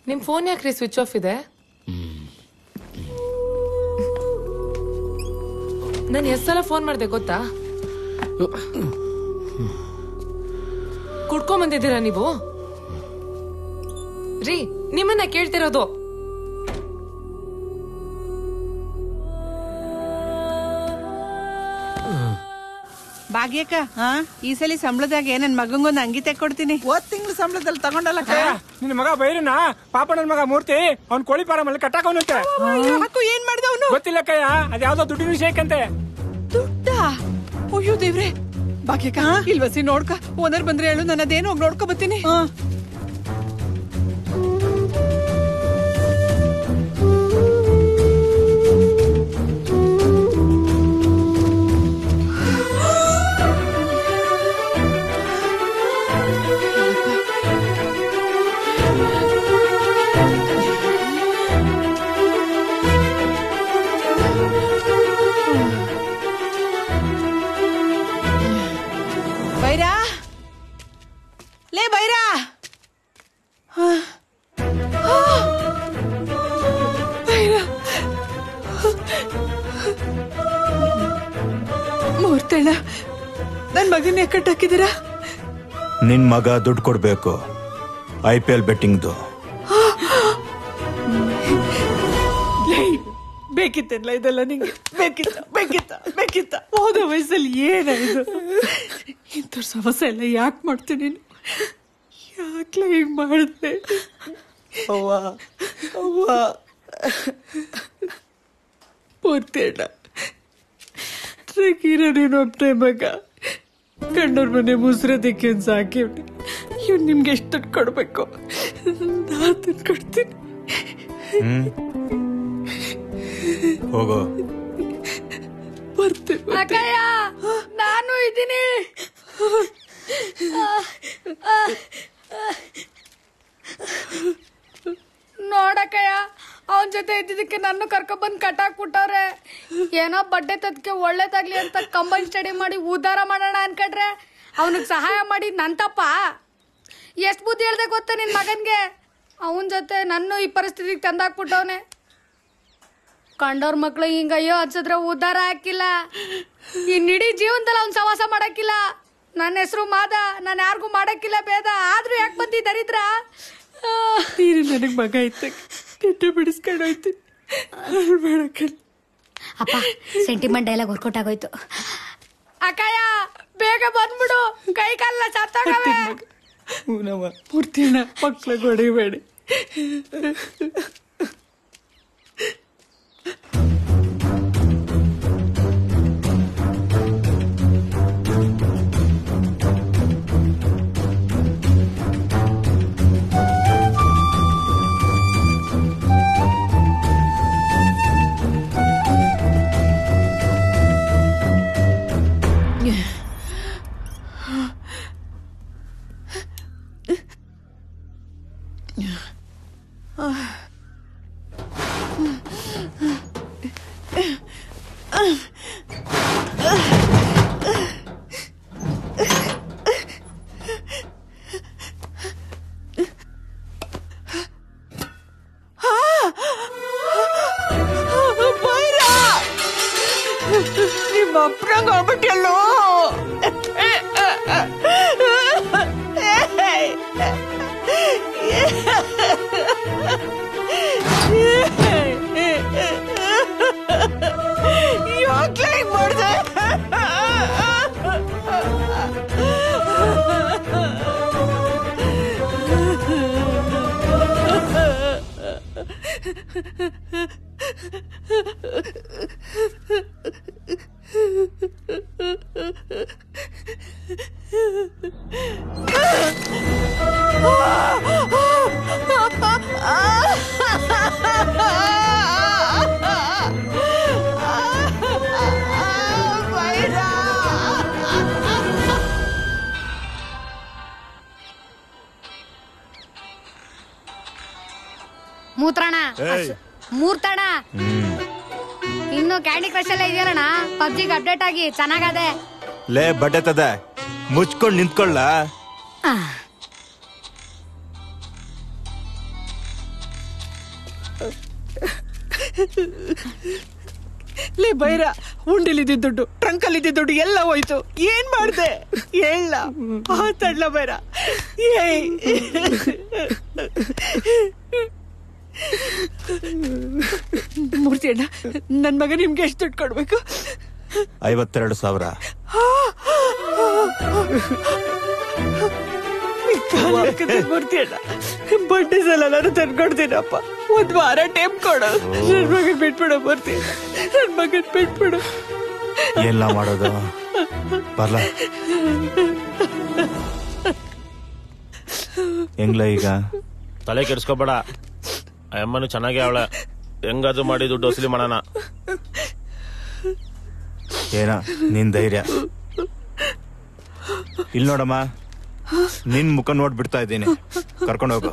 ನಿಮ್ ಫೋನ್ ಯಾಕ್ರಿ switch off ಇದೆ? ನಾನು ಎಷ್ಟು ಸಲ ಫೋನ್ ಮಾಡಿದೆ ಗೊತ್ತಾ? ಕುಡ್ಕೊಂಡ್ ಬಂದಿದ್ದೀರಾ ನೀವು? ರೀ, ನಿಮ್ಮನ್ನ ಕೇಳ್ತಿರೋದು. ಭಾಗ್ಯಕ್ಕ, ಈ ಸಲ ಸಂಬಳದಾಗ ನನ್ ಮಗಂಗೊಂದು ಅಂಗಿ ತೆಕ್ಕೊಡ್ತೀನಿ. ಹೋದ್ ತಿಂಗಳು ಸಂಬಳದಲ್ಲಿ ತಗೊಂಡಲ್ಲ. ನಿನ್ ಮಗ ಬೈರನ ಪಾಪಣ್ಣನ ಮಗ ಮೂರ್ತಿ ಅವ್ನ್ ಕೋಳಿ ಫಾರಂ ಅಲ್ಲಿ ಕಟ್ಟಾಕವನಂತೆ. ಏನ್ ಮಾಡ್ದ ಅವನು ಗೊತ್ತಿಲ್ಲ ಕಯ್ಯ, ಅದ್ಯಾವ್ದೋ ದುಡ್ಡಿನ ವಿಷಯಕ್ಕಂತೆ. ದುಡ್ಡ? ಅಯ್ಯೋ ದೇವ್ರೆ. ಭಾಗ್ಯಕ್ಕ ಇಲ್ವಸಿ ನೋಡ್ಕ, ಓನರ್ ಬಂದ್ರೆ ಹೇಳು, ನಾನು ಅದೇನು ಹೋಗಿ ನೋಡ್ಕೊ ಬರ್ತೀನಿ. ಮೂರ್ತಣ್ಣ, ನನ್ ಮಗನ ಕಟ್ಟಾಕಿದ್ದೀರಾ? ನಿನ್ ಮಗ ದುಡ್ಡು ಕೊಡ್ಬೇಕು, IPL ಬೆಟ್ಟಿಂಗ್ದು. ಬೇಕಿತ್ತಲ್ಲ ಇದೆಲ್ಲ ನಿಂಗೆ? ಬೇಕಿತ್ತ ಹೋದ ವಯಸ್ಸಲ್ಲಿ ಏನಾಯ್ತು? ಇಂಥ ಸಮಸ್ಯೆ ಎಲ್ಲ ಯಾಕೆ ಮಾಡ್ತೀನಿ ನೀನು? ಯಾಕ್ಲ ಹಿಂಗ್ ಮಾಡಿದೆ? ಪೂರ್ತಿಯಣ್ಣ, ಟ್ರಕೀರ ನೀನು ಒಬ್ಬನೇ ಮಗ, ಕಂಡೋರ್ ಮನೆ ಮುಸ್ರದಕ್ಕೆ ಒಂದು ಸಾಕಿವ್ನಿ. ಇವ್ನು ನಿಮ್ಗೆ ಎಷ್ಟು ದುಡ್ಡು ಕೊಡ್ಬೇಕು? ನಾನು ದುಡ್ಡು ಕೊಡ್ತೀನಿ. ಹೋಗೋ. ಬರ್ತೀನಿ. ಅಕ್ಕಯ್ಯ, ನಾನು ಇದ್ದೀನಿ. ನೋಡಕ್ಕಯ್ಯ, ಅವನ ಜೊತೆ ಇದ್ದಿದ್ದಕ್ಕೆ ನನ್ನ ಕರ್ಕೊಂಡ್ಬಂದು ಕಟ್ಟಾಕ್ಬಿಟ್ಟವ್ರೆ. ಏನೋ ಬಡ್ಡೆ ತದಕ್ಕೆ ಒಳ್ಳೇದಾಗ್ಲಿ ಅಂತ ಕಂಬೈನ್ ಸ್ಟಡಿ ಮಾಡಿ ಉದ್ಧಾರ ಮಾಡೋಣ ಅನ್ಕಡ್ರೆ ಅವನಿಗೆ ಸಹಾಯ ಮಾಡಿ ನನ್ ತಪ್ಪ. ಎಷ್ಟು ಬುದ್ಧಿ ಹೇಳ್ದೆ ಗೊತ್ತಾ ನಿನ್ ಮಗನ್ಗೆ? ಅವನ ಜೊತೆ ನನ್ನ ಈ ಪರಿಸ್ಥಿತಿಗೆ ತಂದಾಕ್ಬಿಟ್ಟವನೆ. ಕಂಡವ್ರ ಮಕ್ಳು ಹಿಂಗ ಅಯ್ಯೋ ಹಚ್ಚಿದ್ರೆ ಉದ್ಧಾರ ಹಾಕಿಲ್ಲ. ಇನ್ನಿಡೀ ಜೀವನದಲ್ಲಿ ಅವ್ನ ಸವಾಸ ಮಾಡಕ್ಕಿಲ್ಲ. ನನ್ನ ಹೆಸರು ಮಾದ, ನಾನು ಯಾರಿಗೂ ಮಾಡಕ್ಕಿಲ್ಲ ಭೇದ. ಆದ್ರೂ ಯಾಕೆ ಬಂದಿ ದರಿದ್ರ? ನೀನು ನನಗೆ ಮಗ ಇತ್ತ ಬಿಡಿಸ್ಕೊಂಡು ಹೋಯ್ತು. ಅಪ್ಪ, ಸೆಂಟಿಮೆಂಟ್ ಡೈಲಾಗ್ ವರ್ಕೌಟ್ ಆಗೋಯ್ತು. ಅಕ್ಕಯ್ಯ, ಬೇಗ ಬಂದ್ಬಿಡು, ಕೈ ಕಾಲ ಸತ್ತೋಗವೆ. ಮೂರ್ತಿಯಣ್ಣ, ಮಕ್ಳ ಹೊಡಿಬೇಡಿ. ನಿಮ್ಮ ಅಪ್ಪನಂಗ ಆಗ್ಬಿಟ್ಟಲ್ಲೋ. ಯಾಕೆ ಹಿಂಗ್ ಮಾಡ್ದೆ? ಮೂರ್ತಣ, ಇನ್ನು ಕ್ಯಾಂಡಿ ಕ್ರಶ್ ಎಲ್ಲ ಇದೆಯಲ್ಲಣ್ಣ, ಪಬ್ಜಿಗೆ ಅಪ್ಡೇಟ್ ಆಗಿ ಚೆನ್ನಾಗದೆ. ಲೇ ಬಡ್ಡೆತದ, ಮುಚ್ಕೊಂಡ್ ನಿಂತ್ಕೊಳ್ಳ. ಲೇ ಬೈರ, ಉಂಡಿಲಿದ್ದ ದುಡ್ಡು, ಟ್ರಂಕಲ್ಲಿದ್ದ ದುಡ್ಡು ಎಲ್ಲ ಹೋಯ್ತು. ಏನ್ ಮಾಡ್ದೆ ಹೇಳ? ತಡ್ಲ ಬೈರ. ಮೂರ್ತಿ ಅಣ್ಣ, ನನ್ ಮಗ ನಿಮ್ಗೆ ಎಷ್ಟು ದುಡ್ಡು ಕೊಡ್ಬೇಕು? 52,000. ಮೂರ್ತಿ ಅಣ್ಣ, ಬಡ್ಡಿ ಸಲ ನಾನು ತಂದ್ಕೊಡ್ತೀನಪ್ಪ. 1 ವಾರ ಟೈಮ್ ಕೊಡು. ನನ್ ಮಗನ್ ಬಿಟ್ಬಿಡು ಮೂರ್ತಿ, ನನ್ ಮಗನ್ ಬಿಟ್ಬಿಡು. ಎಲ್ಲ ಮಾಡೋದು ಬರ್ಲ ಹೆಂಗ್ಲ ಈಗ? ತಲೆ ಕೆಡಿಸ್ಕೋಬೇಡ, ಅಮ್ಮನು ಚೆನ್ನಾಗಿ ಅವಳ. ಹೆಂಗಾದ್ರೂ ಮಾಡಿ ದುಡ್ಡು ವಸೂಲಿ ಮಾಡೋಣ. ಏನ ನಿನ್ ಧೈರ್ಯ? ಇಲ್ಲಿ ನೋಡಮ್ಮ, ನಿನ್ ಮುಖ ನೋಡ್ಬಿಡ್ತಾ ಇದ್ದೀನಿ. ಕರ್ಕೊಂಡು ಹೋಗು.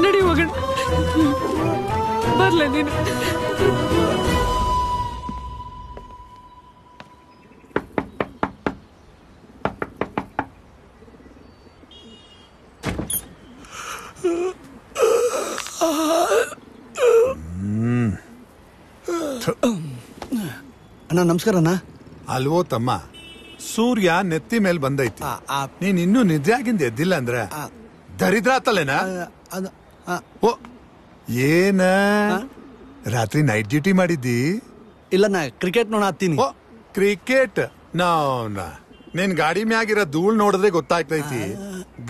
ನಡಿ ಹೋಗೋಣ. ಬರ್ಲ ನೀನು. ಅಣ್ಣ ನಮಸ್ಕಾರ ಅಣ್ಣ. ಅಲ್ವೋ ತಮ್ಮ, ಸೂರ್ಯ ನೆತ್ತಿ ಮೇಲೆ ಬಂದೈತಿ. ನೀನ್ ಇನ್ನೂ ನಿದ್ದೆ ಆಗಿಂದ ಎದ್ದಿಲ್ಲ ಅಂದ್ರೆ ದರಿದ್ರ ಆತಲ್ಲೇನಾ? ಓ, ಏನ ರಾತ್ರಿ ನೈಟ್ ಡ್ಯೂಟಿ ಮಾಡಿದ್ದಿ? ಇಲ್ಲ ನಾ ಕ್ರಿಕೆಟ್ ನೋಡ ಹತ್ತೀನಿ. ಓ, ಕ್ರಿಕೆಟ್? ನಿನ್ ಗಾಡಿ ಮ್ಯಾಗಿರೋ ಧೂಳ್ ನೋಡಿದ್ರೆ ಗೊತ್ತಾಗ್ತೈತಿ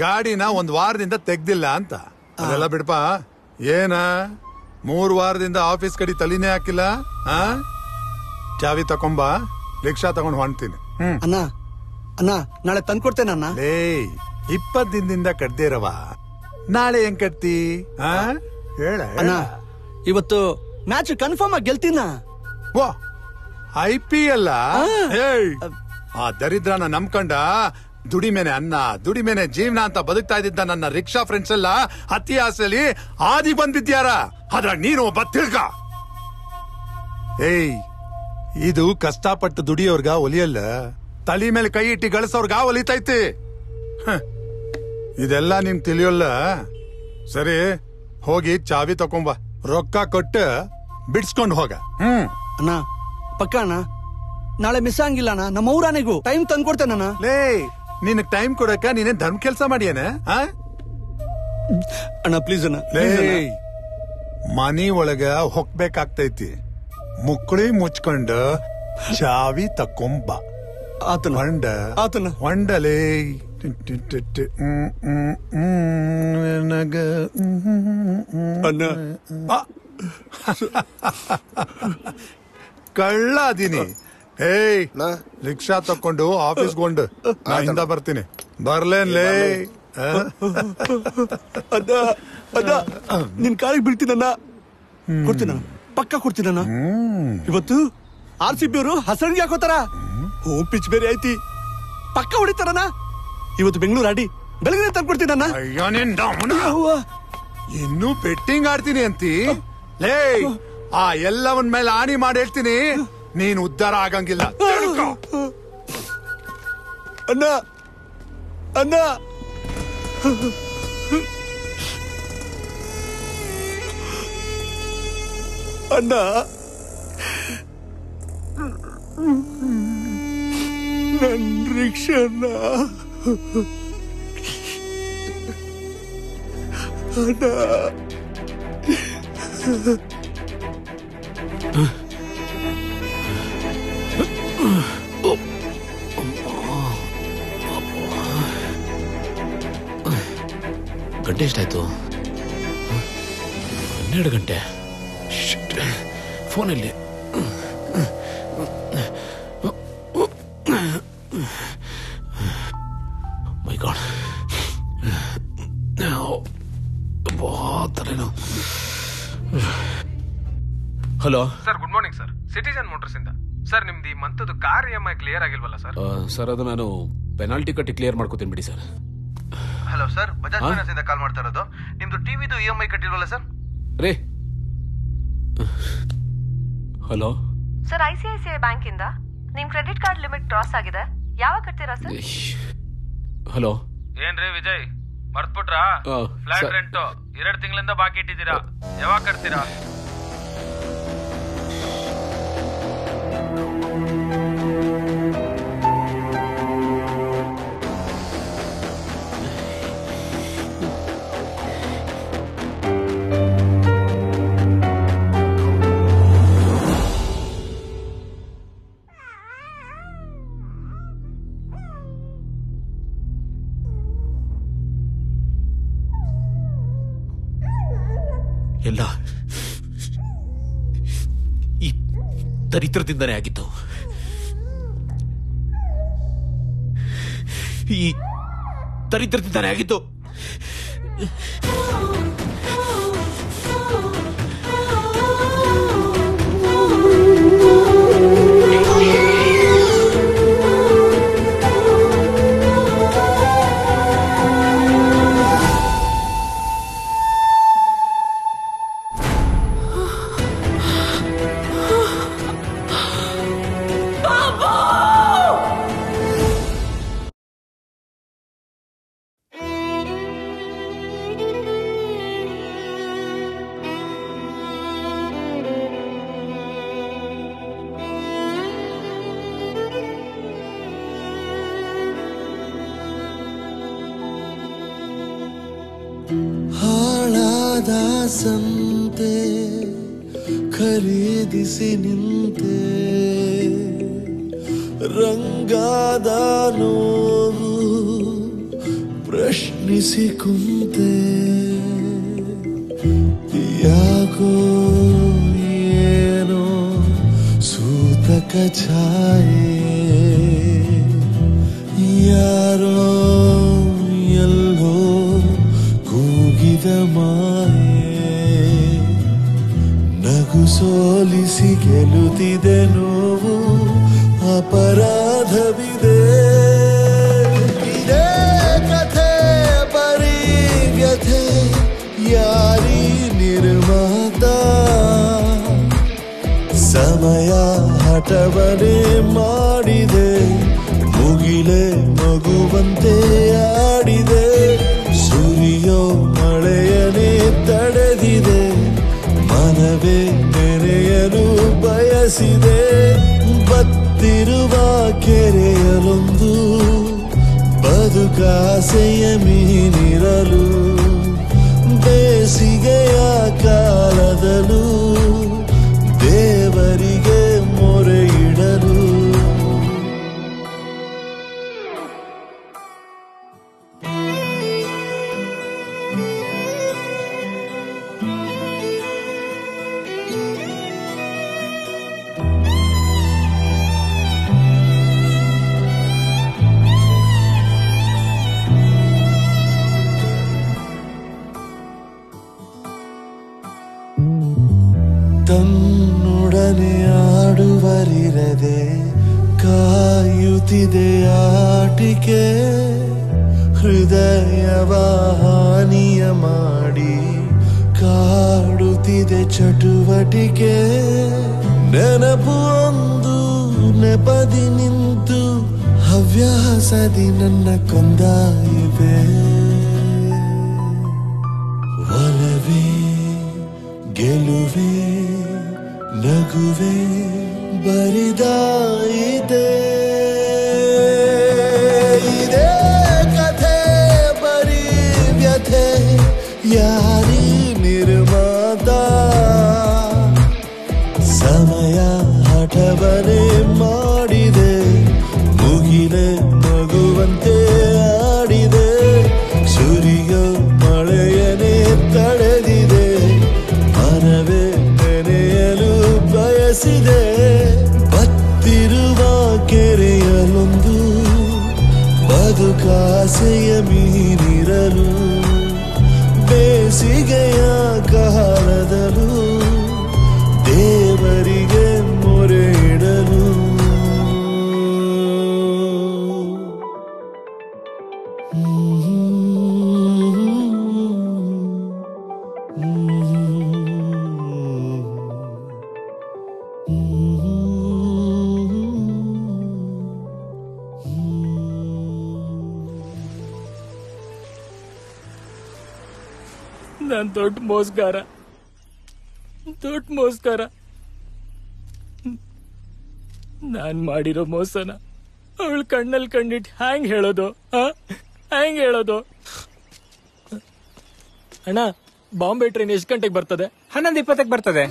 ಗಾಡಿನ 1 ವಾರದಿಂದ ತೆಗ್ದಿಲ್ಲ ಅಂತ. ಅದೆಲ್ಲ ಬಿಡ್ಪ. ಏನ 3 ವಾರದಿಂದ ಆಫೀಸ್ ಕಡೆ ತಲಿನೇ ಹಾಕಿಲ್ಲ? ಚಾವಿ ತಕೊಂಬ, ರಿಕ್ಷಾ ತಗೊಂಡ್ ಹೊಂಡ್ತೀನಿ. ಅಣ್ಣ ಅಣ್ಣ ನಾಳೆ ತಂದ್ಕೊಡ್ತೇನೆ ಅಣ್ಣ. ಲೇ, 20 ದಿನದಿಂದ ಕಡ್ದೇರವ, ನಾಳೆ ಹೆಂಗ್ ಕಟ್ತಿ? ಹೇಳ ಅಣ್ಣ, ಇವತ್ತು ಮ್ಯಾಚ್ ಕನ್ಫರ್ಮ್ ಆಗಿ ಗೆಲ್ತೀನ. ಓ, IPL? ಆ ದರಿದ್ರನ ನಂಬ್ಕೊಂಡ ದುಡಿಮೇನೆ ಅನ್ನ, ದುಡಿಮೇನೆ ಜೀವನ ಅಂತ ಬದುಕ್ತಾ ಇದ್ದಿದ್ದ ನನ್ನ ರಿಕ್ಷಾ ಫ್ರೆಂಡ್ಸ್ ಎಲ್ಲ ಅತಿ ಆಸೆಲಿ ಆದಿ ಬಂದಿದ್ಯಾರ. ಅದ್ರಾಗ ನೀನು ಒಬ್ಬ ತಿಳ್ಕ. ಇದು ಕಷ್ಟಪಟ್ಟು ದುಡಿಯೋರ್ಗ ಒಲಿಯಲ್ಲ, ತಲೆ ಮೇಲೆ ಕೈ ಇಟ್ಟಿ ಗಳಿಸೋರ್ಗ ಒಲಿತೈತಿ. ಇದೆಲ್ಲ ನಿಮ್ ತಿಳಿಯೋಲ್ಲ. ಸರಿ, ಹೋಗಿ ಚಾವಿ ತಕೊಂಬ, ರೊಕ್ಕ ಕೊಟ್ಟು ಬಿಡ್ಸ್ಕೊಂಡ್ ಹೋಗ. ಅಣ್ಣ ಪಕ್ಕ ಅಣ್ಣ, ನಾಳೆ ಮಿಸ್ ಆಗಿಲ್ಲ ಅಣ್ಣ. ನಮ್ಮ ಊರಾನೆಗೂ ಟೈಮ್ ತಂದ್ಕೊಡ್ತೇನ. ಲೇ, ನಿನ್ ಟೈಮ್ ಕೊಡಕ ನೀನೇ ಧರ್ಮ ಕೆಲ್ಸ ಮಾಡಿಯೇನ? ಅಣ್ಣ ಪ್ಲೀಸ್ ಅಣ್ಣ. ಮನಿ ಒಳಗ ಹೊಕ್ಬೇಕಾಗ್ತೈತಿ. ಮುಕ್ಕಳಿ ಮುಚ್ಕೊಂಡ ಚಾವಿ ತಕೊಂಬ. ಆತನ ಹೊಂಡ ಆತನ ಹೊಂಡಲೇ. ಕಳ್ಳ ಅದೀನಿ. ರಿಕ್ಷಾ ತಕೊಂಡು ಆಫೀಸ್ಗೊಂಡು ನಾಯಿಂದ ಬರ್ತೀನಿ. ಬರ್ಲೇನ್ಲೇ? ಅದ ಅದ ನಿನ್ ಕಾಲಿಗೆ ಬೀಳ್ತೀನಣ್ಣ. ಕೊಡ್ತೀನ, ಪಕ್ಕ ಕೊಡ್ತೀನಣ್ಣ. ಇವತ್ತು RCB ಅವರು ಹಸನ್ಗೆ ಹಾಕೋತಾರ. ಹೋಮ್ ಪಿಚ್ ಬೇರೆ ಐತಿ, ಪಕ್ಕ ಹೊಡಿತಾರಣ್ಣ. ಇವತ್ತು ಬೆಂಗಳೂರು ಆಡಿ ಬೆಳಗ್ಗೆ ತಂದ್ಕೊಡ್ತೀನಣ್ಣ. ಅಯ್ಯೋ ನಿನ್ನ ಇನ್ನೂ ಬೆಟ್ಟಿಂಗ್ ಆಡ್ತೀನಿ ಅಂತಿ? ಲೇ, ಆ ಎಲ್ಲವನ್ ಮೇಲೆ ಆಣಿ ಮಾಡಿ ಹೇಳ್ತೀನಿ, ನೀನ್ ಉದ್ಧಾರ ಆಗಂಗಿಲ್ಲ. ಅಣ್ಣ ಅಣ್ಣ ಅಣ್ಣ ನನ್ ರಿಕ್ಷಾನ ಅಣ್ಣ. ಗಂಟೆ ಎಷ್ಟಾಯ್ತು? 12 ಗಂಟೆ. ಫೋನಲ್ಲಿ ಮೈ ಗಾಡ್, ತಲೆನೋ. Hello sir, good morning sir. Citizen motors ಇಂದ. ಸರ್, ನಿಮ್ದು ಈ ಮಂತದ್ದು ಕಾರ್ EMI ಕ್ಲಿಯರ್ ಆಗಿಲ್ವಲ್ಲ ಸರ್? ಸರ್, ಅದು ನಾನು ಪೆನಾಲ್ಟಿ ಕಟ್ಟಿ ಕ್ಲಿಯರ್ ಮಾಡ್ಕೋತೀನಿ ಬಿಡಿ sir. Hello sir, Bajaj finance ಇಂದ ಕಾಲ್ ಮಾಡ್ತಾ ಇರೋದು. ನಿಮ್ದು ಟಿವಿದು EMI ಕಟ್ಟಿಲ್ವಲ್ಲ ಸರ್? ರೇ, ಹಲೋ ಸರ್, ICICI ಬ್ಯಾಂಕ್ ಇಂದ ನಿಮ್ ಕ್ರೆಡಿಟ್ ಕಾರ್ಡ್ ಲಿಮಿಟ್ ಕ್ರಾಸ್ ಆಗಿದೆ. ಯಾವಾಗ ಕಟ್ತೀರಾ ಸರ್? ಹಲೋ ಏನ್ರಿ ವಿಜಯ್ ಮರ್ತ್ಬಿಟ್ರಾ? ಫ್ಲಾಟ್ ರೆಂಟ್ 2 ತಿಂಗಳಿಂದ ಬಾಕಿ ಇಟ್ಟಿದ್ದೀರಾ, ಯಾವಾಗ ಕಟ್ತೀರಾ? ಎಲ್ಲ ಈ ದರಿದ್ರದಿಂದನೇ ಆಗಿತ್ತು. ಈ ದರಿದ್ರದಿಂದನೇ ಆಗಿತ್ತು. ಹಾಳಾದ ಸಂತೆ ಖರೀದಿಸಿ ನಿಂತೆ, ರಂಗಾದ ನೋವು ಪ್ರಶ್ನಿಸಿ ಕುಂತೆ, ಯಾಕೋ ಏನೋ ಸೂತಕ ಛಾಯೆ, ಯಾರೋ ಎಲ್ಲೋ ಕೂಗಿದ ಮಾಯೆ, ನಗು ಸೋಲಿಸಿ ಗೆಲ್ಲುತ್ತಿದೆ ನೋವು, ಅಪರಾಧವಿದೆ. ಇದೇ ಕಥೆ ಬರೀ ವ್ಯಥೆ, ಯಾರೀ ನಿರ್ಮಾತ? ಸಮಯ ಹಠವನೇ ಮಾಡಿದೆ, ಮುಗಿಲೆ ಮಗುವಂತೆ ಆಡಿದೆ, ಸುರಿಯೋ ಮಳೆಯನೇ ತಡೆದಿದೆ, ಮನವೇ ನೆನೆಯಲು ಬಯಸಿದೆ. ಬತ್ತಿರುವ ಕೆರೆಯಲೊಂದು ಬದುಕಾಸೆಯ ಮೀನಿರಲು, ಬೇಸಿಗೆಯ ಕಾಲದಲ್ಲೂ ದೇವರಿಗೆ ಮೊರೆ ಇಡಲು. ತನ್ನೊಡನೆ ಆಡುವರಿರದೆ ಕಾಯುತ್ತಿದೆ ಆಟಿಕೆ, ಹೃದಯವ ಹಾನಿಯ ಮಾಡಿ ಕಾಡುತ್ತಿದೆ ಚಟುವಟಿಕೆ, ನೆನಪು ಒಂದು ನೆಪದಿ ನಿಂತು ಹವ್ಯಾಸದಿ ನನ್ನ ಕೊಂದಾಯಿದೆ. ಒಲವೇ ಗೆಲುವೆ ನಗುವೆ ಬರಿದಾಯಿದೆ, ಇದೇ ಕಥೆ ಬರೀ ವ್ಯಥೆ, ಯಾರೀ ನಿರ್ಮಾತ? ಸಮಯ ಹಠವನೇ ಮಾಡಿದೆ, ಮುಗಿಲೆ ಮಗುವಂತೆ ಆಡಿದೆ, ಸುರಿಯೋ ಮಳೆಯನೇ ತಡೆದಿದೆ, ಮನವೇ ನೆನೆಯಲು ಬಯಸಿದೆ. ಬತ್ತಿರುವ ಕೆರೆಯಲೊಂದು ಬದುಕಾಸೆಯ ಮೀನಿರಲು, ಬೇಸಿಗೆಯ ಕಾಲದಲ್ಲೂ ದೇವರಿಗೆ ಮೊರೆ ಇಡಲು. ದೊಡ್ಡ ಮೋಸ್ಗಾರ. ನಾನ್ ಮಾಡಿರೋ ಮೋಸನ ಅವಳ ಕಣ್ಣಲ್ಲಿ ಕಂಡಿಟ್ಟು ಹ್ಯಾಂಗ್ ಹೇಳೋದು? ಅಣ್ಣ, ಬಾಂಬೆ ಟ್ರೈನ್ ಎಷ್ಟು ಗಂಟೆಗೆ ಬರ್ತದೆ? 11:20 ಬರ್ತದೆ.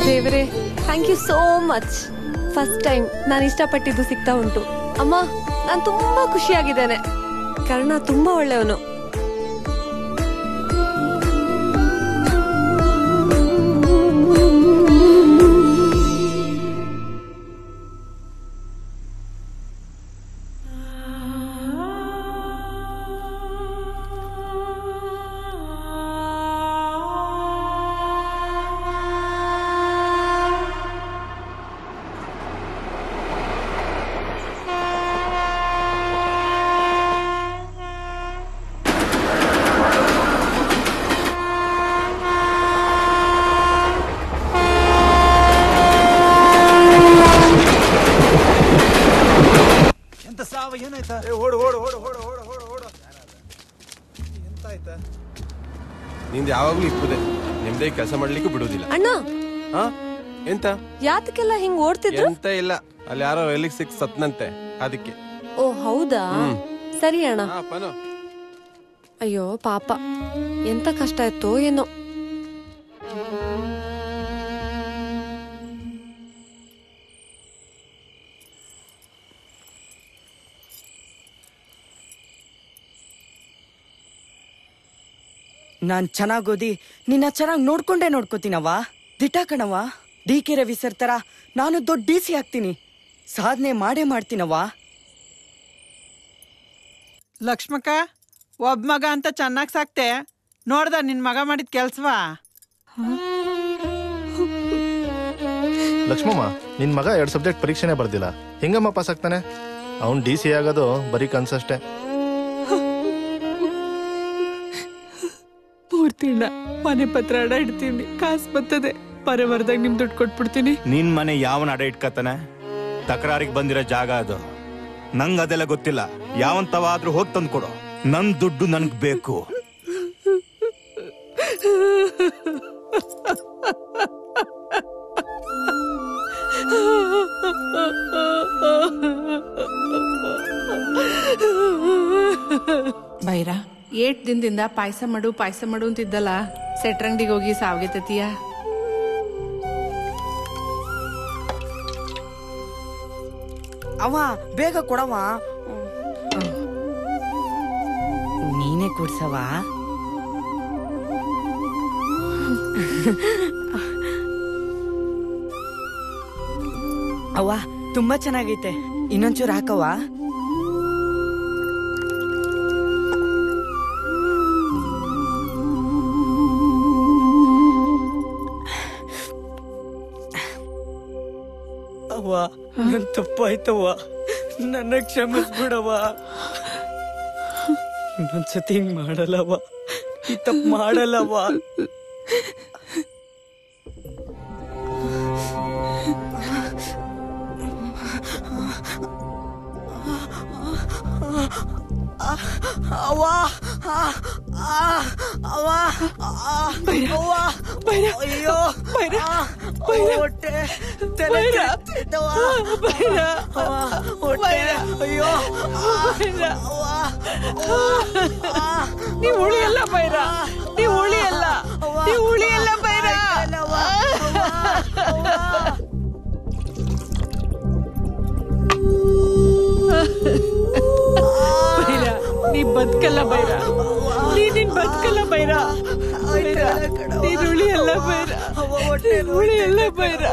ದೇವರೇ, thank you so much. First time ನಾನು ಇಷ್ಟಪಟ್ಟಿದ್ದು ಸಿಗ್ತಾ ಉಂಟು. ಅಮ್ಮ, ನಾನು ತುಂಬಾ ಖುಷಿಯಾಗಿದ್ದೇನೆ. ಕರ್ಣ ತುಂಬಾ ಒಳ್ಳೆಯವನು. ನಿಂದ ಯಾವಾಗ್ಲೂ ಇಪ್ಪದೆ, ನಿಮ್ದೇ ಕೆಲಸ ಮಾಡ್ಲಿಕ್ಕೂ ಬಿಡುದಿಲ್ಲ. ಅಣ್ಣ, ಎಂತ ಯಾತಕ್ಕೆಲ್ಲ ಹಿಂಗ್ ಓಡ್ತಿದ್ರು? ಎಂತ ಇಲ್ಲ, ಅಲ್ಲಿ ಯಾರೋ ಎಲ್ಲಿಗೆ ಸಿಕ್ ಸತ್ನಂತೆ, ಅದಕ್ಕೆ. ಓ ಹೌದಾ? ಸರಿ ಅಣ್ಣ. ಪನೋ. ಅಯ್ಯೋ ಪಾಪ, ಎಂತ ಕಷ್ಟ ಇತ್ತೋ ಏನೋ. ನಾನ್ ಚೆನ್ನಾಗ್ ಓದಿ ನಿನ್ನ ಚೆನ್ನಾಗ್ ನೋಡ್ಕೋತೀನವ್ವ. ದಿಟ ಕಣವ್ವ. DK ರವಿ ಸರ್ ತರ ನಾನು ದೊಡ್ಡ DC ಆಗ್ತೀನಿ. ಸಾಧನೆ ಮಾಡೇ ಮಾಡ್ತೀನವ್ವ. ಲಕ್ಷ್ಮಕ್ಕ, ಒಬ್ಬ ಮಗ ಅಂತ ಚೆನ್ನಾಗ್ ಸಾಕ್ತೆ. ನೋಡ್ದ ನಿನ್ ಮಗ ಮಾಡಿದ ಕೆಲ್ಸವಾ? ಲಕ್ಷ್ಮಮ್ಮ, ನಿನ್ ಮಗ 2 ಸಬ್ಜೆಕ್ಟ್ ಪರೀಕ್ಷೆನೆ ಬರ್ದಿಲ್ಲ, ಹೆಂಗಮ್ಮ ಪಾಸ್ ಆಗ್ತಾನೆ? ಅವ್ನ್ DC ಆಗೋದು ಬರೀ ಕನ್ಸಷ್ಟೇ. 3 ತಿಂಗಳ ಮನೆ ಪತ್ರ ಅಡ ಇಡ್ತೀನಿ, ಕಾಸು ಬರ್ತದೆ, ಬರವರ್ದಾಗ ನಿಮ್ ದುಡ್ಡು ಕೊಟ್ಬಿಡ್ತೀನಿ. ನಿನ್ ಮನೆ ಯಾವನ ಅಡ ಇಟ್ಕತಾನೆ? ತಕರಾರಿಗೆ ಬಂದಿರೋ ಜಾಗ ಅದು. ನಂಗ್ ಅದೆಲ್ಲ ಗೊತ್ತಿಲ್ಲ. ಯಾವಂತವಾದ್ರೂ ಹೋಗಿ ತಂದು ಕೊಡು. ನನ್ ದುಡ್ಡು ನನ್ಗ್ ಬೇಕು. ಬೈರ, 8 ದಿನದಿಂದ ಪಾಯಸ ಮಾಡು ಅಂತಿದ್ದಲ್ಲ, ಸೆಟ್ರಂಗಡಿಗೆ ಹೋಗಿ ಸಾವಿಗೆ ತತೀಯ? ಅವ ಬೇಗ ಕೊಡವ. ನೀನೇ ಕೊಡ್ಸವ. ಅವ್ವ ತುಂಬಾ ಚೆನ್ನಾಗೈತೆ, ಇನ್ನೊಂಚೂರು ಹಾಕವ್ವ. ಅವ್ವ, ನನ್ ತಪ್ಪಾಯ್ತವ್ವ, ನನ್ನ ಕ್ಷಮಿಸ್ಬಿಡವ್ವ. ಇನ್ನೊಂದ್ಸತಿ ಹಿಂಗ್ ಮಾಡಲ್ಲವ್ವ, ಈ ತಪ್ಪು ಮಾಡಲ್ಲವ್ವ. ಅವ್ವ, ಅಯ್ಯೋ ಹೊಟ್ಟೆ, ಅಯ್ಯೋ ನೀವ್ ಉಳಿಯಲ್ಲ ಬೈರ, ನೀವ್ ಉಳಿಯಲ್ಲ ಬೈರ. ನೀ ಬದುಕಲ್ಲ ಬೈರ, ನೀನ್ ಬದುಕಲ್ಲ ಬೈರ. ನೀನ್ ಉಳಿಯಲ್ಲ ಬೈರ, ಉಳಿಯಲ್ಲ ಬೈರ.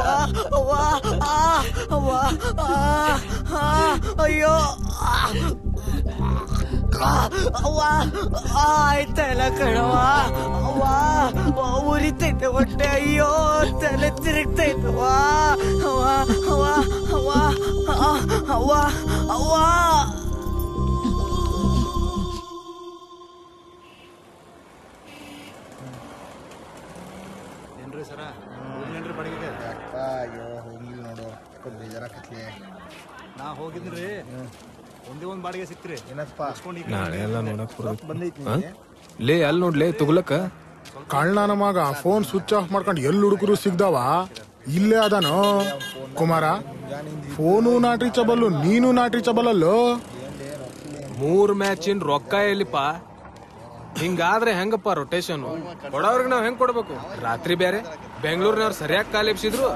ಅಯ್ಯೋ ಅವ್ವ ಆಯ್ತಾ ಇಲ್ಲ ಕಣವ ಅವ್ವ ಉರಿತೈತೆ ಹೊಟ್ಟೆ ಅಯ್ಯೋ ತಲೆ ತಿರುಗ್ತೈತವ ಅವ್ವ ಅವ್ವ ಅವ್ವ ಅವ್ವ ಅವ್ವ ಏನ್ರಿ ಸರ ಹೋಗ್ಲೇನ್ರಿ ಬಡಗಿಗೆ ಅಯ್ಯೋ ಹೋಗಿಲ್ಲ ನೋಡು ಬೇಜಾರಾಕತ್ಲಿ ನಾ ಹೋಗಿದ್ರಿ ಒಂದೇ ಒಂದ್ ಬಾಡಿಗೆ ಸಿಕ್ತ್ರಿ ನಾಳೆ ಎಲ್ಲ ನೋಡಕ್ ಲೇ ಅಲ್ಲಿ ನೋಡ್ಲೇ ತಗೊಲಕ್ಕ ಕಳ್ಳನ ಮಗ ಫೋನ್ ಸ್ವಿಚ್ ಆಫ್ ಮಾಡ್ಕೊಂಡು ಎಲ್ಲಿ ಹುಡುಗರು ಸಿಗ್ದಾವ ಇಲ್ಲೇ ಅದಾನೋ ಕುಮಾರ ಫೋನು ನಾಟ್ ರೀಚಬಲ್ ನೀನು ನಾಟ್ ರೀಚಬಲ್ ಅಲ್ಲೋ 3 ಮ್ಯಾಚಿನ ರೊಕ್ಕ ಎಲ್ಲಿಪ್ಪ ಹಿಂಗಾದ್ರೆ ಹೆಂಗಪ್ಪ ರೊಟೇಷನ್ ಕೊಡೋರ್ಗೆ ನಾವ್ ಹೆಂಗ್ ಕೊಡ್ಬೇಕು ರಾತ್ರಿ ಬೇರೆ ಬೆಂಗಳೂರಿನವ್ರು ಸರಿಯಾಗಿ ಕಾಲಿಪ್ಸಿದ್ರು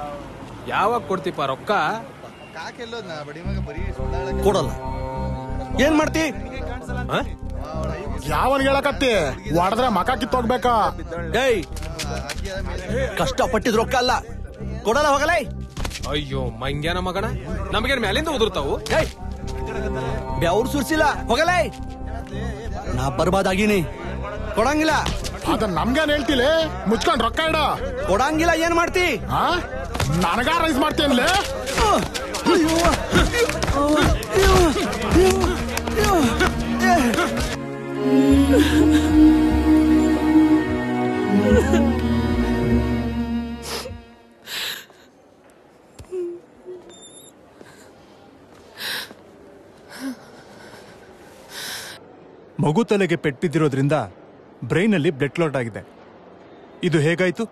ಯಾವಾಗ ಕೊಡ್ತಿಪ್ಪ ರೊಕ್ಕ ಕೊಡಲ್ಲ ಏನ್ ಮಾಡ್ತಿ ಯಾವನ್ ಹೇಳಕತ್ತಿ ಹೊಡೆದ್ರೆ ಮಕ ಕಿತ್ತೋಗ್ಬೇಕಾ ಏಯ್ ಕಷ್ಟಪಟ್ಟಿದ್ ರೊಕ್ಕ ಅಲ್ಲ ಕೊಡಲ್ಲ ಹೋಗಲೇ ಅಯ್ಯೋ ಮಂಗ್ಯಾನ ಮಗಣ ನಮಗೇನ್ ಮ್ಯಾಲಿಂದ ಉದುರ್ತಾವು ಬೆವ್ರು ಸುರ್ಸಿಲ್ಲ ಹೋಗಲೇ ನಾ ಬರ್ಬಾದಾಗಿನಿ ಕೊಡಂಗಿಲ್ಲ ಅದನ್ನ ನಮ್ಗೇನ್ ಹೇಳ್ತಿಲಿ ಮುಚ್ಕೊಂಡ್ ರೊಕ್ಕ ಇಡ ಕೊಡಂಗಿಲ್ಲ ಏನ್ ಮಾಡ್ತಿ ನನಗ ರೈಸ್ ಮಾಡ್ತೇನ್ಲೇ ಮಗು ತಲೆಗೆ ಪೆಟ್ಟು ಬಿದ್ದಿರೋದ್ರಿಂದ ಬ್ರೈನ್ ಅಲ್ಲಿ ಬ್ಲಡ್ ಕ್ಲಾಟ್ ಆಗಿದೆ. ಇದು ಹೇಗಾಯ್ತು?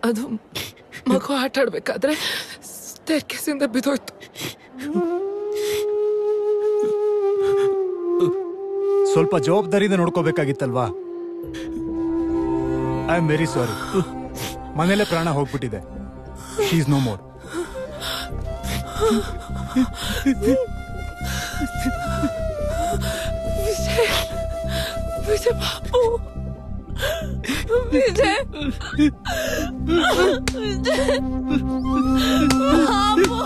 ಅದು ಮಗು ಆಟ ಆಡ್ಬೇಕಾದ್ರೆ ಸ್ಟೇರ್ಕೇಸಿಂದ ಬಿದ್ದೋಯ್ತು. ಸ್ವಲ್ಪ ಜವಾಬ್ದಾರಿಯಿಂದ ನೋಡ್ಕೋಬೇಕಾಗಿತ್ತಲ್ವಾ? I am very sorry. ಮನೇಲೆ ಪ್ರಾಣ ಹೋಗ್ಬಿಟ್ಟಿದೆ. She is no more. Vijay Babu, Vijay Babu,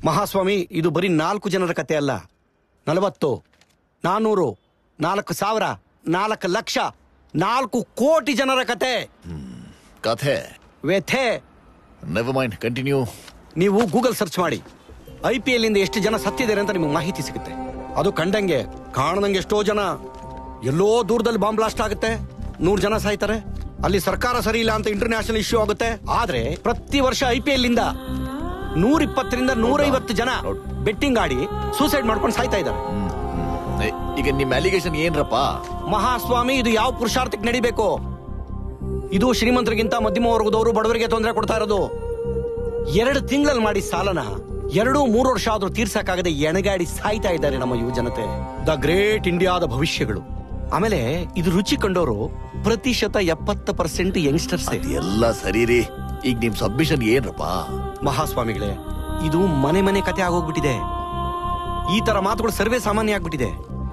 ಮಹಾಸ್ವಾಮಿ, ಇದು ಬರೀ 4 ಜನರ ಕತೆ ಅಲ್ಲ. 40, 400, 4,000, 4 ಲಕ್ಷ, 4 ಕೋಟಿ ಜನರ ಕತೆ. ಕಥೆ ವ್ಯಥೆ. Never mind, continue. ನೀವು ಗೂಗಲ್ ಸರ್ಚ್ ಮಾಡಿ, IPL ಇಂದ ಎಷ್ಟು ಜನ ಸತ್ತಿದ್ದಾರೆ ಅಂತ ನಿಮಗೆ ಮಾಹಿತಿ ಸಿಗುತ್ತೆ. ಅದು ಕಂಡಂಗೆ ಕಾಣದಂಗೆ ಎಷ್ಟೋ ಜನ. ಎಲ್ಲೋ ದೂರದಲ್ಲಿ ಬಾಂಬ್ ಬ್ಲಾಸ್ಟ್ ಆಗುತ್ತೆ, 100 ಜನ ಸಾಯ್ತಾರೆ. ಅಲ್ಲಿ ಸರ್ಕಾರ ಸರಿ ಇಲ್ಲ ಅಂತ ಇಂಟರ್ನ್ಯಾಷನಲ್ ಇಶ್ಯೂ ಆಗುತ್ತೆ. ಆದ್ರೆ ಪ್ರತಿ ವರ್ಷ IPL ಇಂದ 120ರಿಂದ 150 ಜನ ಬೆಟ್ಟಿಂಗ್ ಆಡಿ ಸೂಸೈಡ್ ಮಾಡ್ಕೊಂಡು ಸಾಯ್ತಾ ಇದ್ದಾರೆ. ಈಗ ನಿಮ್ಮ ಅಲಿಗೇಷನ್ ಏನ್ರಪ್ಪ? ಮಹಾಸ್ವಾಮಿ, ಇದು ಯಾವ ಪುರುಷಾರ್ಥಕ್ಕೆ ನಡಿಬೇಕು? ಇದು ಶ್ರೀಮಂತರಿಗಿಂತ ಮಧ್ಯಮ ವರ್ಗದವರು ಬಡವರಿಗೆ ತೊಂದರೆ ಕೊಡ್ತಾ ಇರೋದು. 2 ತಿಂಗಳಲ್ಲಿ ಮಾಡಿ ಸಾಲನ 2-3 ವರ್ಷ ಆದ್ರೂ ತೀರ್ಸಕ್ಕಾಗದೆ ಎಣಗಾಡಿ ಸಾಯ್ತಾ ಇದ್ದಾರೆ ನಮ್ಮ ಯುವ ಜನತೆ. ದ ಗ್ರೇಟ್ ಇಂಡಿಯಾದ ಭವಿಷ್ಯಗಳು. ಆಮೇಲೆ ಇದು ರುಚಿ ಕಂಡವರು ಪ್ರತಿಶತ 70% ಯಂಗ್ಸ್ಟರ್ಸ್. ಎಲ್ಲ ಸರಿ ರೀ. ಈಗ ನಿಮ್ ಸಬ್ಮಿಷನ್ ಏನ್ರಪ್ಪ? ಮಹಾಸ್ವಾಮಿಗಳೇ, ಇದು ಮನೆ ಮನೆ ಕತೆ ಆಗೋಗ್ಬಿಟ್ಟಿದೆ. ಈ ತರ ಮಾತುಗಳು ಸರ್ವೇ ಸಾಮಾನ್ಯ ಆಗ್ಬಿಟ್ಟಿದೆ.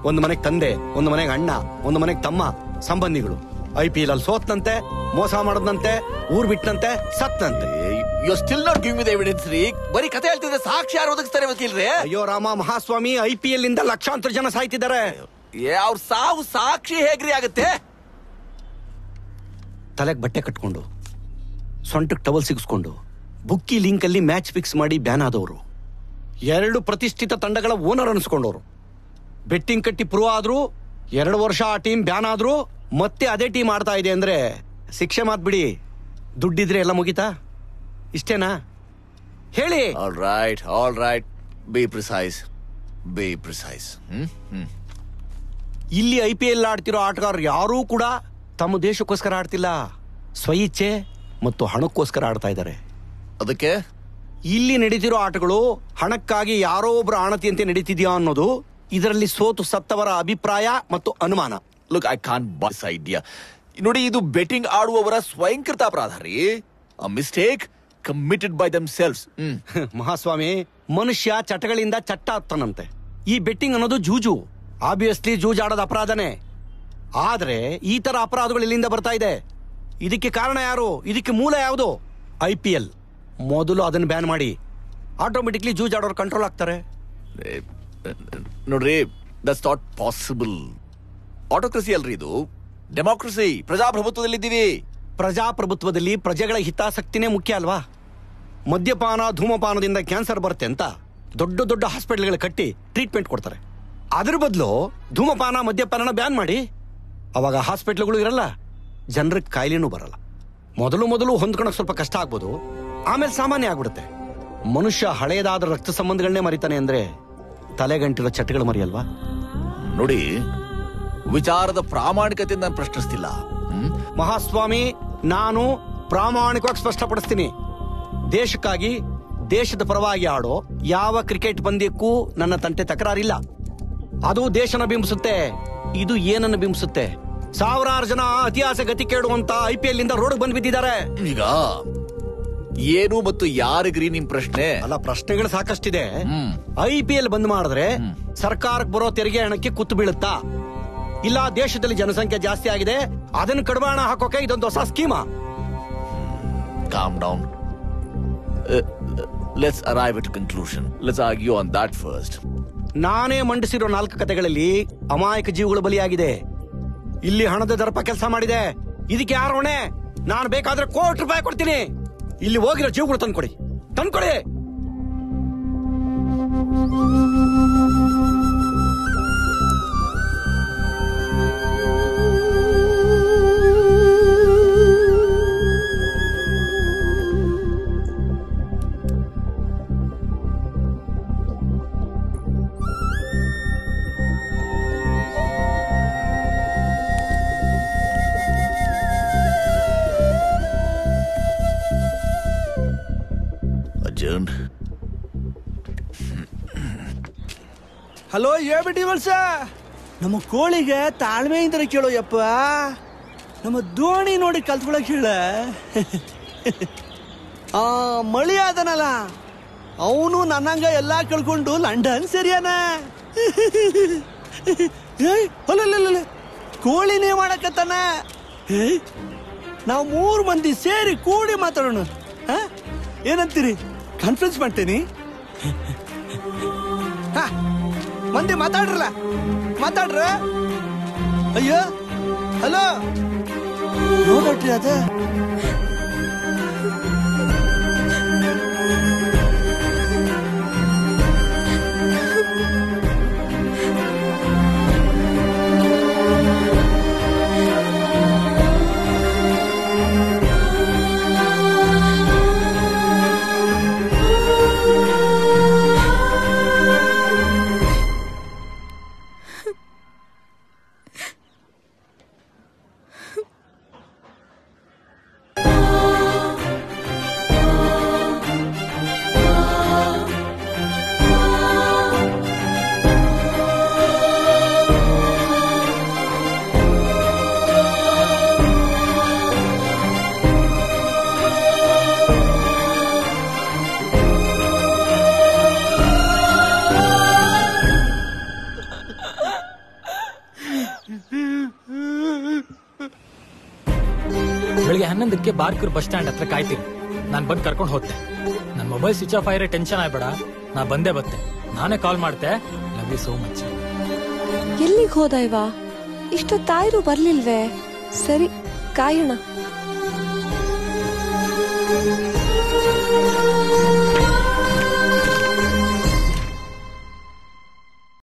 ಒಂದು ಮನೆಗೆ ತಂದೆ, ಒಂದು ಮನೆಗೆ ಅಣ್ಣ, ಒಂದು ಮನೆಗೆ ತಮ್ಮ, ಸಂಬಂಧಿಗಳು. IPL ಅಲ್ಲಿ ಸೋತ್ನಂತೆ, ಮೋಸ ಮಾಡದ್ನಂತೆ, ಊರ್ ಬಿಟ್ಟನಂತೆ, ಸತ್ನಂತೆ. You still not giving me the evidence ರೀ. ಬರೀ ಕತೆ ಹೇಳ್ತಿದ್ರೆ ಸಾಕ್ಷಿ ಯಾರು ಒದಗಿಸ್ತಾರೆ ವಕೀಲ್ರೆ? ಅಯ್ಯೋ ರಾಮ, ಮಹಾಸ್ವಾಮಿ, IPL ಇಂದ ಲಕ್ಷಾಂತರ ಜನ ಸಾಯ್ತಿದ್ದಾರೆ. ಅವ್ರ ಸಾವು ಸಾಕ್ಷಿ ಹೇಗ್ರಿ ಆಗುತ್ತೆ? ತಲೆಗೆ ಬಟ್ಟೆ ಕಟ್ಕೊಂಡು, ಸೊಂಟಕ್ಕೆ ಟವಲ್ ಸಿಗಿಸ್ಕೊಂಡು, ಬುಕ್ಕಿ ಲಿಂಕ್ ಅಲ್ಲಿ ಮ್ಯಾಚ್ ಫಿಕ್ಸ್ ಮಾಡಿ ಬ್ಯಾನ್ ಆದವರು. 2 ಪ್ರತಿಷ್ಠಿತ ತಂಡಗಳ ಓನರ್ ಅನ್ಸ್ಕೊಂಡವ್ರು. ಬೆಟ್ಟಿಂಗ್ ಕಟ್ಟಿ ಪ್ರೂವ್ ಆದ್ರು, 2 ವರ್ಷ ಆ ಟೀಮ್ ಬ್ಯಾನ್ ಆದ್ರು, ಮತ್ತೆ ಅದೇ ಟೀಮ್ ಆಡ್ತಾ ಇದೆ ಅಂದ್ರೆ ಶಿಕ್ಷೆ ಮಾತ್ ಬಿಡಿ, ದುಡ್ಡಿದ್ರೆ ಎಲ್ಲ ಮುಗಿತಾ? ಇಷ್ಟೇನಾ ಹೇಳಿ. All right B precise. ಇಲ್ಲಿ IPL ಆಡ್ತಿರೋ ಆಟಗಾರರು ಯಾರೂ ಕೂಡ ತಮ್ಮ ದೇಶಕ್ಕೋಸ್ಕರ ಆಡ್ತಿಲ್ಲ, ಸ್ವಇಚ್ಛೆ ಮತ್ತು ಹಣಕ್ಕೋಸ್ಕರ ಆಡ್ತಾ ಇದ್ದಾರೆ. ಅದಕ್ಕೆ ಇಲ್ಲಿ ನಡೀತಿರೋ ಆಟಗಳು ಹಣಕ್ಕಾಗಿ ಯಾರೋ ಒಬ್ರು ಆಣತಿಯಂತೆ ನಡೀತಿದ್ಯಾ ಅನ್ನೋದು ಇದರಲ್ಲಿ ಸೋತು ಸತ್ತವರ ಅಭಿಪ್ರಾಯ ಮತ್ತು ಅನುಮಾನ. Look, I can't buy this idea. ನೋಡಿ, ಇದು ಬೆಟ್ಟಿಂಗ್ ಆಡುವವರ ಸ್ವಯಂಕೃತ ಅಪರಾಧ ರೀ. A mistake committed by themselves. ಮಹಾಸ್ವಾಮಿ, ಮನುಷ್ಯ ಚಟಗಳಿಂದ ಚಟ್ಟ ಹತ್ತನಂತೆ. ಈ ಬೆಟ್ಟಿಂಗ್ ಅನ್ನೋದು ಜೂಜು. ಆಬ್ವಿಯಸ್ಲಿ ಜೂಜಾಡೋದು ಅಪರಾಧನೇ. ಆದ್ರೆ ಈ ತರ ಅಪರಾಧಗಳು ಇಲ್ಲಿಂದ ಬರ್ತಾ ಇದೆ. ಇದಕ್ಕೆ ಕಾರಣ ಯಾರು? ಇದಕ್ಕೆ ಮೂಲ ಯಾವುದು? IPL. ಮೊದಲು ಅದನ್ನ ಬ್ಯಾನ್ ಮಾಡಿ ಆಟೋಮೆಟಿಕ್ಲಿ ಜೂಜಾಡೋರು ಕಂಟ್ರೋಲ್ ಆಗ್ತಾರೆ. ನೋಡ್ರಿ, ದಟ್ಸ್ ನಾಟ್ ಪಾಸಿಬಲ್. ಆಟೋಕ್ರಸಿ ಅಲ್ರಿ ಇದು, ಡೆಮೋಕ್ರಸಿ, ಪ್ರಜಾಪ್ರಭುತ್ವದಲ್ಲಿದ್ದೀವಿ. ಪ್ರಜಾಪ್ರಭುತ್ವದಲ್ಲಿ ಪ್ರಜೆಗಳ ಹಿತಾಸಕ್ತಿನೇ ಮುಖ್ಯ ಅಲ್ವಾ? ಮದ್ಯಪಾನ ಧೂಮಪಾನದಿಂದ ಕ್ಯಾನ್ಸರ್ ಬರುತ್ತೆ ಅಂತ ದೊಡ್ಡ ದೊಡ್ಡ ಹಾಸ್ಪಿಟಲ್ಗಳು ಕಟ್ಟಿ ಟ್ರೀಟ್ಮೆಂಟ್ ಕೊಡ್ತಾರೆ. ಅದ್ರ ಬದಲು ಧೂಮಪಾನ ಮದ್ಯಪಾನ ಬ್ಯಾನ್ ಮಾಡಿ, ಅವಾಗ ಹಾಸ್ಪಿಟ್ಲ್ಗಳು ಇರಲ್ಲ, ಜನರಿಗೆ ಕಾಯಿಲೆನೂ ಬರಲ್ಲ. ಮೊದಲು ಹೊಂದ್ಕೊಳಕ್ ಸ್ವಲ್ಪ ಕಷ್ಟ ಆಗ್ಬೋದು, ಆಮೇಲೆ ಸಾಮಾನ್ಯ ಆಗ್ಬಿಡುತ್ತೆ. ಮನುಷ್ಯ ಹಳೆಯದಾದ ರಕ್ತ ಸಂಬಂಧಗಳನ್ನೇ ಮರಿತಾನೆ ಅಂದ್ರೆ ತಲೆಗಂಟಿರೋ ಚಟಗಳು ಮರಿಯಲ್ವಾ? ನೋಡಿ, ವಿಚಾರದ ಪ್ರಾಮಾಣಿಕತೆ ನಾನು ಪ್ರಶ್ನಿಸ್ತಿಲ್ಲ. ಮಹಾಸ್ವಾಮಿ, ನಾನು ಪ್ರಾಮಾಣಿಕವಾಗಿ ಸ್ಪಷ್ಟಪಡಿಸ್ತೀನಿ. ದೇಶಕ್ಕಾಗಿ ದೇಶದ ಪರವಾಗಿ ಆಡೋ ಯಾವ ಕ್ರಿಕೆಟ್ ಪಂದ್ಯಕ್ಕೂ ನನ್ನ ತಂಟೆ ತಕರಾರಿಲ್ಲ. ಅದು ದೇಶನ ಬಿಂಬಿಸುತ್ತೆ, ಇದು ಏನನ್ನು ಬಿಂಬಿಸುತ್ತೆ. ಸಾವಿರಾರು ಜನ ಇತಿಹಾಸ ಗತಿ ಕೇಳುವಂತ IPL ಇಂದ ರೋಡ್ ಬಂದ್ ಬಿದ್ದಿದ್ದಾರೆ. ಈಗ ಏನು ಮತ್ತು ಯಾರಿಗ್ರಿ ನಿಮ್ ಪ್ರಶ್ನೆ? ಅಲ್ಲ, ಪ್ರಶ್ನೆಗಳು ಸಾಕಷ್ಟಿದೆ. IPL ಬಂದ್ ಮಾಡಿದ್ರೆ ಸರ್ಕಾರಕ್ಕೆ ಬರೋ ತೆರಿಗೆ ಹಣಕ್ಕೆ ಕುತ್ತು ಬೀಳುತ್ತಾ? ಇಲ್ಲ ದೇಶದಲ್ಲಿ ಜನಸಂಖ್ಯೆ ಜಾಸ್ತಿ ಆಗಿದೆ, ಅದನ್ನು ಕಡಿವಾಣ ಹಾಕೋಕೆ ಇದೊಂದು ಹೊಸ schema? Calm down. Let's arrive at conclusion. Let's argue on that first. ನಾನೇ ಮಂಡಿಸಿರೋ 4 ಕಥೆಗಳಲ್ಲಿ ಅಮಾಯಕ ಜೀವಗಳು ಬಲಿಯಾಗಿದೆ. ಇಲ್ಲಿ ಹಣದ ದರ್ಪ ಕೆಲಸ ಮಾಡಿದೆ. ಇದಕ್ಕೆ ಯಾರು ಹೊಣೆ? ನಾನು ಬೇಕಾದ್ರೆ ₹1,00,00,000 ಕೊಡ್ತೀನಿ. ಇಲ್ಲಿ ಹೋಗಿರೋ ಜೀವಗಳು ತಂದ್ಕೊಡಿ. ಹಲೋ, ಹೇಳ್ಬಿಟ್ಟಿ ವರ್ಷ. ನಮ್ಮ ಕೋಳಿಗೆ ತಾಳ್ಮೆಯಿಂದ ಕೇಳೋ ಯಪ್ಪ. ನಮ್ಮ ದೋಣಿ ನೋಡಿ ಕಲ್ತ್ಕೊಳಕ್ ಹೇಳ. ಮಳಿ ಆದನಲ್ಲ, ಅವನು ನನ್ನಂಗ ಎಲ್ಲಾ ಕಳ್ಕೊಂಡು ಲಂಡನ್ ಸೇರಿಯಾನ. ಅಲ್ಲ, ಕೋಳಿನೇ ಮಾಡಕತ್ತಾನ. ನಾವು 3 ಮಂದಿ ಸೇರಿ ಕೂಡಿ ಮಾತಾಡೋಣ. ಏನಂತೀರಿ? ಕಾನ್ಫರೆನ್ಸ್ ಮಾಡ್ತೇನಿ. ಮಂದಿ ಮಾತಾಡ್ರಲ್ಲ, ಮಾತಾಡ್ರ. ಅಯ್ಯೋ, ಹಲೋ, ನೋಡ್ರಿ ಅದ. ಬೆಳಿಗ್ಗೆ 11ಕ್ಕೆ ಬಾರ್ಕೂರ್ ಬಸ್ ಸ್ಟ್ಯಾಂಡ್ ಹತ್ರ ಕಾಯ್ತೀರಿ. ನಾನು ಬಂದು ಕರ್ಕೊಂಡು ಹೋಗ್ತೆ. ನನ್ನ ಮೊಬೈಲ್ ಸ್ವಿಚ್ ಆಫ್ ಆಗಿರೋ ಟೆನ್ಷನ್ ಆಗ್ಬೇಡ, ನಾ ಬಂದೇ ಬತ್ತೆ. ನಾನೇ ಕಾಲ್ ಮಾಡ್ತೆ. Love you so much. ಎಲ್ಲಿಗೆ ಹೋದ ಇವ? ಇಷ್ಟೊತ್ತಾಯ್ರು ಬರ್ಲಿಲ್ವೇ? ಸರಿ, ಕಾಯೋಣ.